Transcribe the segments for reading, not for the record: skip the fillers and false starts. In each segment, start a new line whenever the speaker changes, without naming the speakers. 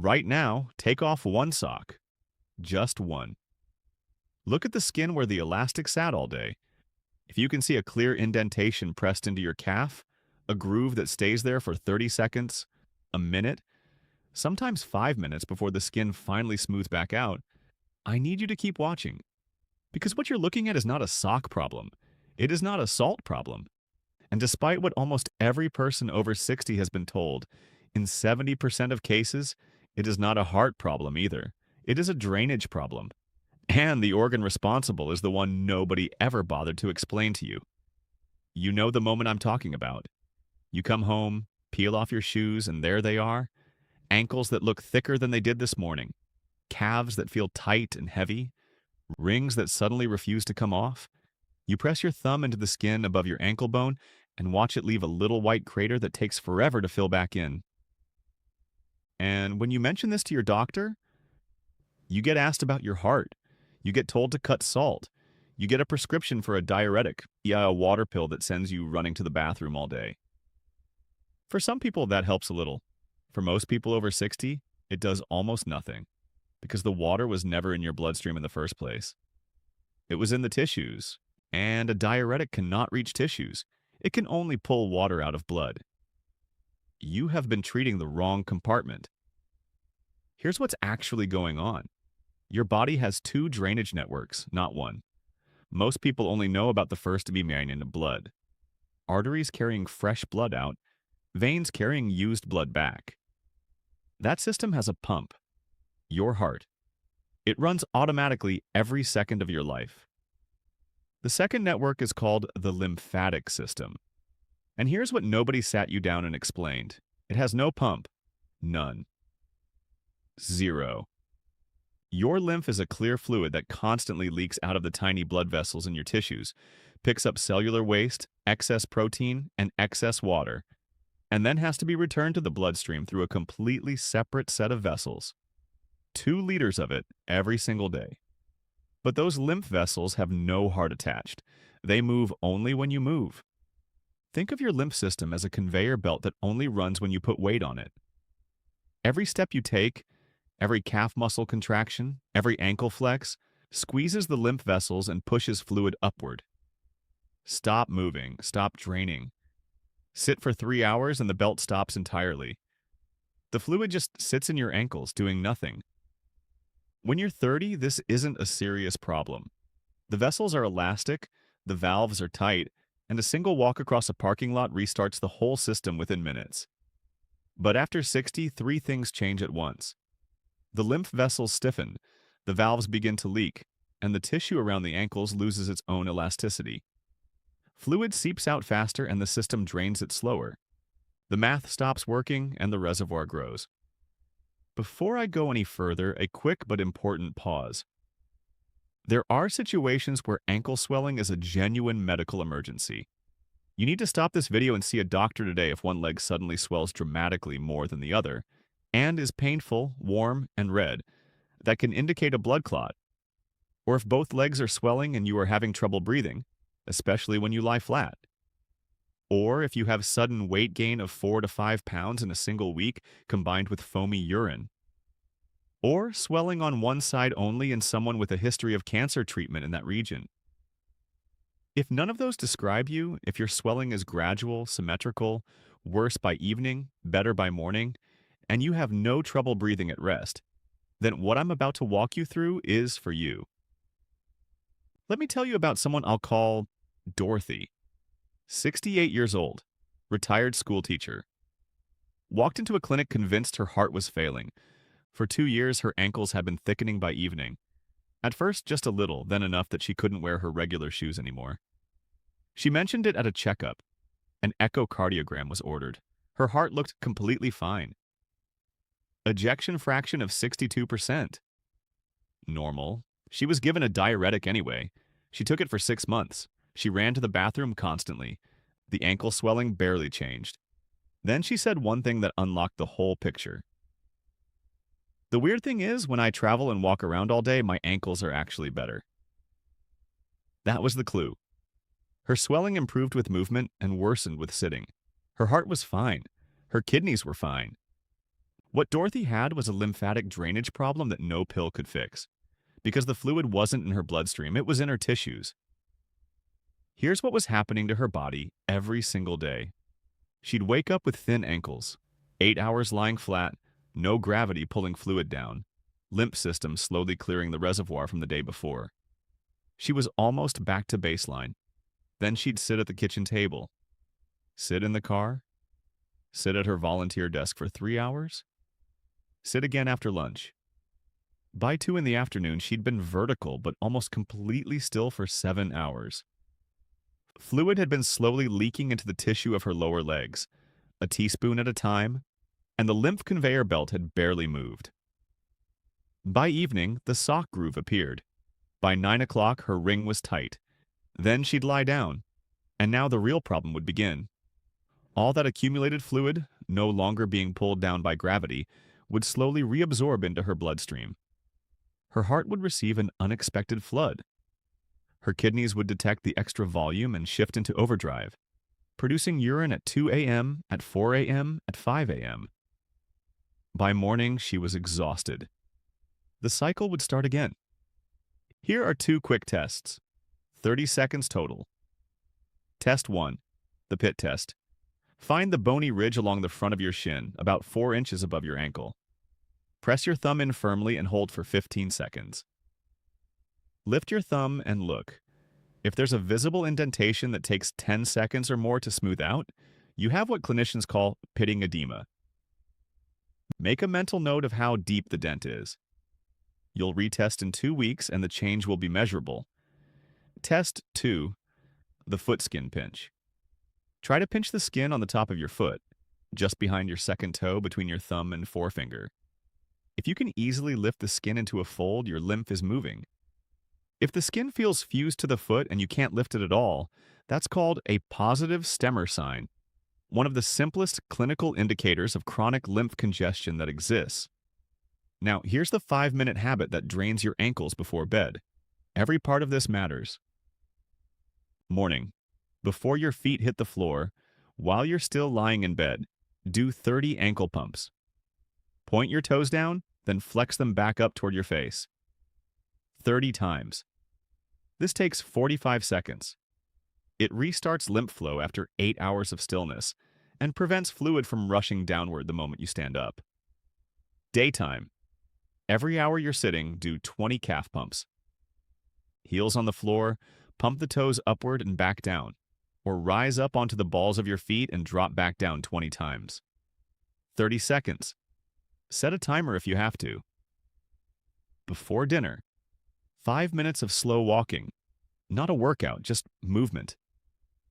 Right now, take off one sock. Just one. Look at the skin where the elastic sat all day. If you can see a clear indentation pressed into your calf, a groove that stays there for 30 seconds, a minute, sometimes 5 minutes before the skin finally smooths back out, I need you to keep watching. Because what you're looking at is not a sock problem. It is not a salt problem. And despite what almost every person over 60 has been told, in 70% of cases, it is not a heart problem either. It is a drainage problem. And the organ responsible is the one nobody ever bothered to explain to you. You know the moment I'm talking about. You come home, peel off your shoes, and there they are. Ankles that look thicker than they did this morning. Calves that feel tight and heavy. Rings that suddenly refuse to come off. You press your thumb into the skin above your ankle bone and watch it leave a little white crater that takes forever to fill back in. And when you mention this to your doctor, you get asked about your heart. You get told to cut salt. You get a prescription for a diuretic, yeah, a water pill that sends you running to the bathroom all day. For some people, that helps a little. For most people over 60, it does almost nothing, because the water was never in your bloodstream in the first place. It was in the tissues, and a diuretic cannot reach tissues. It can only pull water out of blood. You have been treating the wrong compartment. Here's what's actually going on. Your body has two drainage networks, not one. Most people only know about the first to be married into blood. Arteries carrying fresh blood out, veins carrying used blood back. That system has a pump, your heart. It runs automatically every second of your life. The second network is called the lymphatic system. And here's what nobody sat you down and explained. It has no pump. None. Zero. Your lymph is a clear fluid that constantly leaks out of the tiny blood vessels in your tissues, picks up cellular waste, excess protein, and excess water, and then has to be returned to the bloodstream through a completely separate set of vessels. 2 liters of it every single day. But those lymph vessels have no heart attached. They move only when you move. Think of your lymph system as a conveyor belt that only runs when you put weight on it. Every step you take, every calf muscle contraction, every ankle flex, squeezes the lymph vessels and pushes fluid upward. Stop moving, stop draining. Sit for 3 hours and the belt stops entirely. The fluid just sits in your ankles, doing nothing. When you're 30, this isn't a serious problem. The vessels are elastic, the valves are tight, and a single walk across a parking lot restarts the whole system within minutes. But after 60, 3 things change at once. The lymph vessels stiffen, the valves begin to leak, and the tissue around the ankles loses its own elasticity. Fluid seeps out faster and the system drains it slower. The math stops working and the reservoir grows. Before I go any further, a quick but important pause. There are situations where ankle swelling is a genuine medical emergency. You need to stop this video and see a doctor today if one leg suddenly swells dramatically more than the other, and is painful, warm, and red. That can indicate a blood clot. Or if both legs are swelling and you are having trouble breathing, especially when you lie flat. Or if you have sudden weight gain of 4 to 5 pounds in a single week combined with foamy urine. Or swelling on one side only in someone with a history of cancer treatment in that region. If none of those describe you, if your swelling is gradual, symmetrical, worse by evening, better by morning, and you have no trouble breathing at rest, then what I'm about to walk you through is for you. Let me tell you about someone I'll call Dorothy. 68 years old, retired school teacher. Walked into a clinic convinced her heart was failing. For 2 years, her ankles had been thickening by evening. At first, just a little, then enough that she couldn't wear her regular shoes anymore. She mentioned it at a checkup. An echocardiogram was ordered. Her heart looked completely fine. Ejection fraction of 62%. Normal. She was given a diuretic anyway. She took it for 6 months. She ran to the bathroom constantly. The ankle swelling barely changed. Then she said one thing that unlocked the whole picture. The weird thing is, when I travel and walk around all day, my ankles are actually better. That was the clue. Her swelling improved with movement and worsened with sitting. Her heart was fine. Her kidneys were fine. What Dorothy had was a lymphatic drainage problem that no pill could fix. Because the fluid wasn't in her bloodstream, it was in her tissues. Here's what was happening to her body every single day. She'd wake up with thin ankles, 8 hours lying flat, no gravity pulling fluid down, lymph system slowly clearing the reservoir from the day before. She was almost back to baseline. Then she'd sit at the kitchen table, sit in the car, sit at her volunteer desk for 3 hours, sit again after lunch. By 2 in the afternoon, she'd been vertical but almost completely still for 7 hours. Fluid had been slowly leaking into the tissue of her lower legs, a teaspoon at a time, and the lymph conveyor belt had barely moved. By evening, the sock groove appeared. By 9 o'clock, her ring was tight. Then she'd lie down, and now the real problem would begin. All that accumulated fluid, no longer being pulled down by gravity, would slowly reabsorb into her bloodstream. Her heart would receive an unexpected flood. Her kidneys would detect the extra volume and shift into overdrive, producing urine at 2 a.m., at 4 a.m., at 5 a.m. By morning, she was exhausted. The cycle would start again. Here are 2 quick tests, 30 seconds total. Test 1, the pit test. Find the bony ridge along the front of your shin, about 4 inches above your ankle. Press your thumb in firmly and hold for 15 seconds. Lift your thumb and look. If there's a visible indentation that takes 10 seconds or more to smooth out, you have what clinicians call pitting edema. Make a mental note of how deep the dent is. You'll retest in 2 weeks and the change will be measurable. Test 2, the foot skin pinch. Try to pinch the skin on the top of your foot, just behind your second toe between your thumb and forefinger. If you can easily lift the skin into a fold, your lymph is moving. If the skin feels fused to the foot and you can't lift it at all, that's called a positive stemmer sign, one of the simplest clinical indicators of chronic lymph congestion that exists. Now, here's the 5-minute habit that drains your ankles before bed. Every part of this matters. Morning. Before your feet hit the floor, while you're still lying in bed, do 30 ankle pumps. Point your toes down, then flex them back up toward your face. 30 times. This takes 45 seconds. It restarts lymph flow after 8 hours of stillness and prevents fluid from rushing downward the moment you stand up. Daytime. Every hour you're sitting, do 20 calf pumps. Heels on the floor, pump the toes upward and back down, or rise up onto the balls of your feet and drop back down 20 times. 30 seconds. Set a timer if you have to. Before dinner, 5 minutes of slow walking. Not a workout, just movement.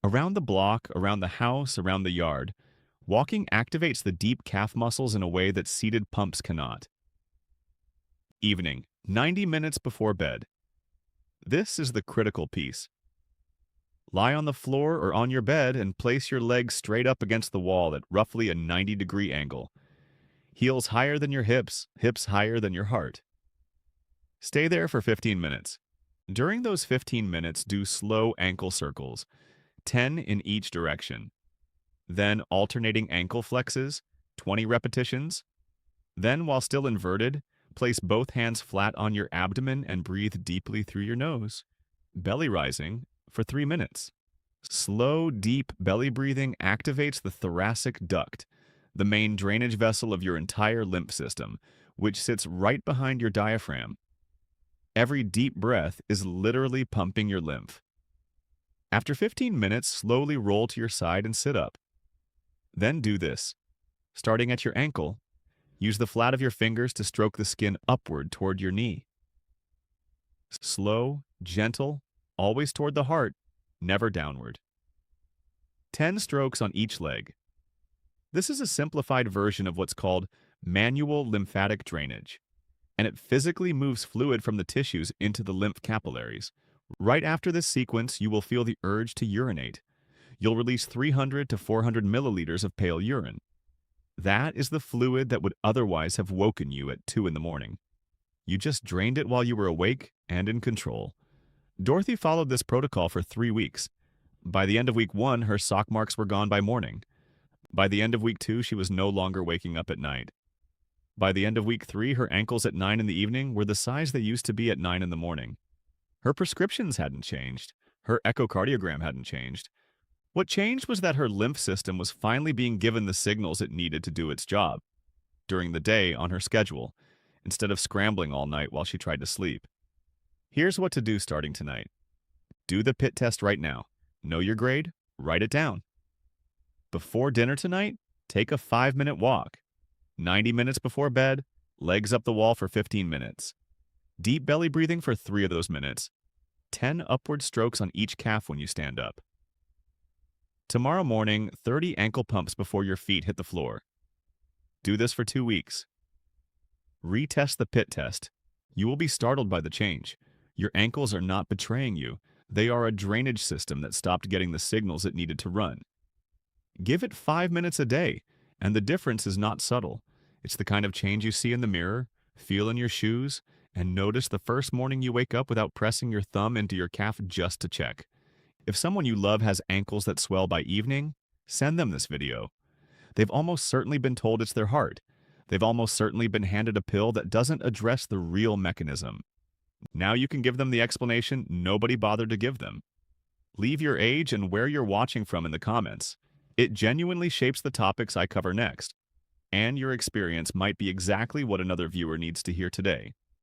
Around the block, around the house, around the yard, walking activates the deep calf muscles in a way that seated pumps cannot. Evening, 90 minutes before bed. This is the critical piece. Lie on the floor or on your bed and place your legs straight up against the wall at roughly a 90-degree angle. Heels higher than your hips, hips higher than your heart. Stay there for 15 minutes. During those 15 minutes, do slow ankle circles, 10 in each direction. Then alternating ankle flexes, 20 repetitions. Then, while still inverted, place both hands flat on your abdomen and breathe deeply through your nose. Belly rising for 3 minutes. Slow, deep belly breathing activates the thoracic duct, the main drainage vessel of your entire lymph system, which sits right behind your diaphragm. Every deep breath is literally pumping your lymph. After 15 minutes, slowly roll to your side and sit up. Then do this. Starting at your ankle, use the flat of your fingers to stroke the skin upward toward your knee. Slow, gentle, always toward the heart, never downward. 10 strokes on each leg. This is a simplified version of what's called manual lymphatic drainage, and it physically moves fluid from the tissues into the lymph capillaries. Right after this sequence, you will feel the urge to urinate. You'll release 300 to 400 milliliters of pale urine. That is the fluid that would otherwise have woken you at 2 in the morning. You just drained it while you were awake and in control. Dorothy followed this protocol for 3 weeks. By the end of week 1, her sock marks were gone by morning. By the end of week 2, she was no longer waking up at night. By the end of week 3, her ankles at 9 in the evening were the size they used to be at 9 in the morning. Her prescriptions hadn't changed. Her echocardiogram hadn't changed. What changed was that her lymph system was finally being given the signals it needed to do its job during the day on her schedule, instead of scrambling all night while she tried to sleep. Here's what to do starting tonight. Do the pit test right now. Know your grade? Write it down. Before dinner tonight, take a 5-minute walk. 90 minutes before bed, legs up the wall for 15 minutes. Deep belly breathing for 3 of those minutes. 10 upward strokes on each calf when you stand up. Tomorrow morning, 30 ankle pumps before your feet hit the floor. Do this for 2 weeks. Retest the pit test. You will be startled by the change. Your ankles are not betraying you. They are a drainage system that stopped getting the signals it needed to run. Give it 5 minutes a day, and the difference is not subtle. It's the kind of change you see in the mirror, feel in your shoes, and notice the first morning you wake up without pressing your thumb into your calf just to check. If someone you love has ankles that swell by evening, send them this video. They've almost certainly been told it's their heart. They've almost certainly been handed a pill that doesn't address the real mechanism. Now you can give them the explanation nobody bothered to give them. Leave your age and where you're watching from in the comments. It genuinely shapes the topics I cover next, and your experience might be exactly what another viewer needs to hear today.